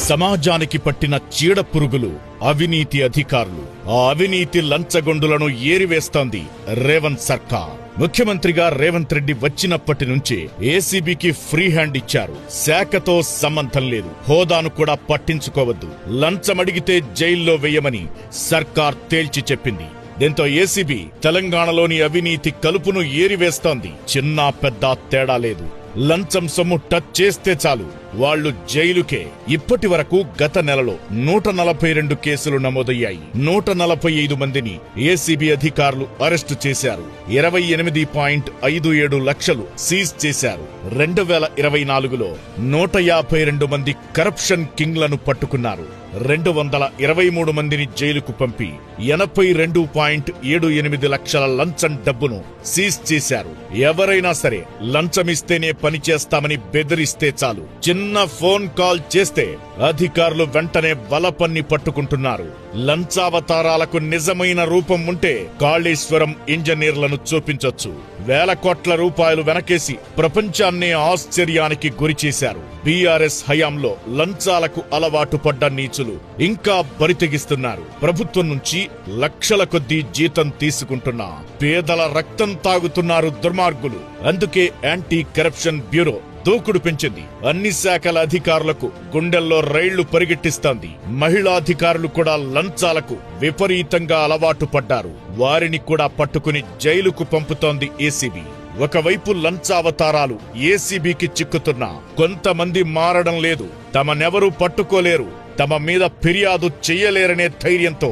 సమాజానికి పట్టిన చీడ పురుగులు అవినీతి అధికారులు. ఆ అవినీతి లంచగొండులను ఏరివేస్తోంది రేవంత్ సర్కార్. ముఖ్యమంత్రిగా రేవంత్ రెడ్డి వచ్చినప్పటి నుంచే ఏసీబీకి ఫ్రీ హ్యాండ్ ఇచ్చారు. శాఖతో సంబంధం లేదు, హోదాను కూడా పట్టించుకోవద్దు, లంచమడిగితే జైల్లో వేయమని సర్కార్ తేల్చి చెప్పింది. దీంతో ఏసీబీ తెలంగాణలోని అవినీతి కలుపును ఏరివేస్తోంది. చిన్న పెద్ద తేడా లేదు. లంచం సొమ్ము టచ్ చేస్తే చాలు వాళ్లు జైలుకే. ఇప్పటి వరకు గత నెలలో 142 కేసులు నమోదయ్యాయి. 145 మందిని ఏసీబీ అధికారులు అరెస్టు చేశారు. 28.57 లక్షలు సీజ్ చేశారు. 2024లో 152 మంది కరప్షన్ కింగ్లను పట్టుకున్నారు. 223 మందిని జైలుకు పంపి 82.78 లక్షల లంచం డబ్బును సీజ్ చేశారు. ఎవరైనా సరే లంచమిస్తేనే పనిచేస్తామని బెదిరిస్తే చాలు, చిన్న ఫోన్ కాల్ చేస్తే అధికారులు వెంటనే వలపన్ని పట్టుకుంటున్నారు. లంచావతారాలకు నిజమైన రూపం ఉంటే కాళేశ్వరం ఇంజనీర్లను చూపించొచ్చు. వేల కోట్ల రూపాయలు వెనకేసి ప్రపంచాన్నే ఆశ్చర్యానికి గురిచేశారు. బీఆర్ఎస్ హయాంలో లంచాలకు అలవాటు పడ్డ నీచులు ఇంకా బరితెగిస్తున్నారు. ప్రభుత్వం నుంచి లక్షల కొద్దీ జీతం తీసుకుంటున్న పేదల రక్తం తాగుతున్నారు దుర్మార్గులు. అందుకే యాంటీ కరప్షన్ బ్యూరో దూకుడు పెంచింది. అన్ని శాఖల అధికారులకు గుండెల్లో రైళ్లు పరిగెట్టిస్తోంది. మహిళా అధికారులు కూడా లంచాలకు విపరీతంగా అలవాటు పడ్డారు. వారిని కూడా పట్టుకుని జైలుకు పంపుతోంది ఏసీబీ. ఒకవైపు లంచావతారాలు ఏసీబీకి చిక్కుతున్నా కొంతమంది మారడం లేదు. తమనెవరూ పట్టుకోలేరు, తమ మీద ఫిర్యాదు చెయ్యలేరనే ధైర్యంతో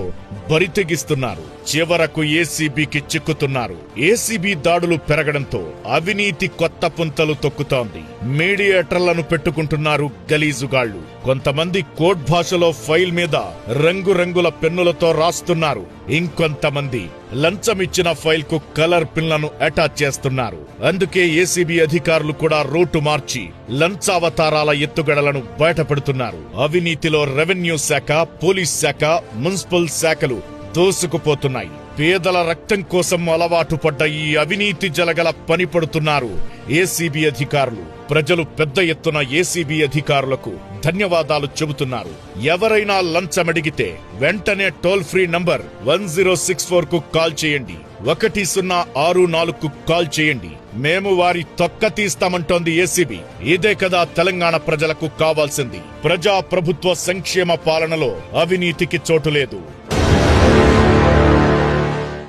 బరితెగిస్తున్నారు. చివరకు ఏసీబీకి చిక్కుతున్నారు. ఏసీబీ దాడులు పెరగడంతో అవినీతి కొత్త పుంతలు తొక్కుతోంది. మీడియేటర్లను పెట్టుకుంటున్నారు గలీజుగాళ్లు. కొంతమంది కోడ్ భాషలో ఫైల్ మీద రంగురంగుల పెన్నులతో రాస్తున్నారు. ఇంకొంతమంది లంచమిచ్చిన ఫైల్ కు కలర్ పిన్లను అటాచ్ చేస్తున్నారు. అందుకే ఏసీబీ అధికారులు కూడా రూటు మార్చి లంచావతారాల ఎత్తుగడలను బయటపెడుతున్నారు. అవినీతిలో రెవెన్యూ శాఖ, పోలీస్ శాఖ, మున్సిపల్ శాఖలు దూసుకుపోతున్నాయి. పేదల రక్తం కోసం అలవాటు పడ్డ ఈ అవినీతి జలగల పనిపడుతున్నారు ఏసీబీ అధికారులు. ప్రజలు పెద్ద ఎత్తున ఏసీబీ అధికారులకు ధన్యవాదాలు చెబుతున్నారు. ఎవరైనా లంచమడిగితే వెంటనే టోల్ ఫ్రీ నంబర్ 1064 కు కాల్ చేయండి, 1064 కు కాల్ చేయండి. మేము వారి తొక్క తీస్తామంటోంది ఏసీబీ. ఇదే కదా తెలంగాణ ప్రజలకు కావాల్సింది. ప్రజా ప్రభుత్వ సంక్షేమ పాలనలో అవినీతికి చోటు లేదు.